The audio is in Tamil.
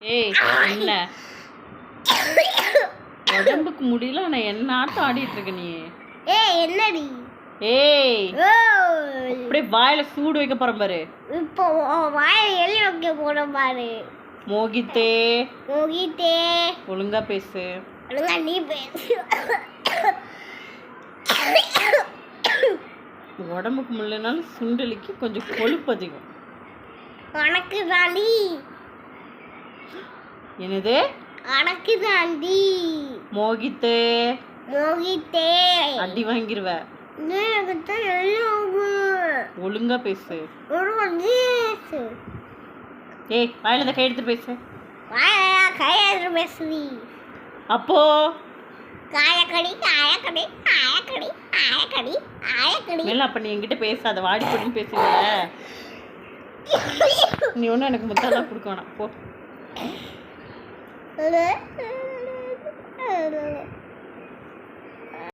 ஏய் என்ன உடம்புக்கு முடியல நான் என்ன ஆட்டம் ஆடிட்டு இருக்க நீ? ஏய் என்னடி? ஏய் அப்படியே வாயில சூடு வைக்க போறேன் பாரு. இப்போ வாயில எலி வைக்க போறேன் பாரு. மோகித்தே மோகித்தே ஒழுங்கா பேசு. ஒழுங்கா நீ பேசு. உடம்புக்கு முடியலனாலும் சுண்டலிக்கு கொஞ்சம் கொழுப்பு அதிகம். உனக்கு தாண்டி. என்னது? உனக்கு தாண்டி. மோகித்தே மோகித்தே அடி வாங்கிருவ. ஒழுங்கா பேசு. ஏய் வாயில இந்த கை எடுத்து பேசு. கை எடுத்து பேசுவி. அப்போ காயக்கடி காயக்கடி காயக்கடி காயக்கடி காயக்கடி. மேல அப்ப நீ என்கிட்ட பேசாத, வாடி போடின்னு பேசுவ. நீ ஒன்றும் எனக்கு முத்தாலாம் கொடுக்க வேணாம் போ.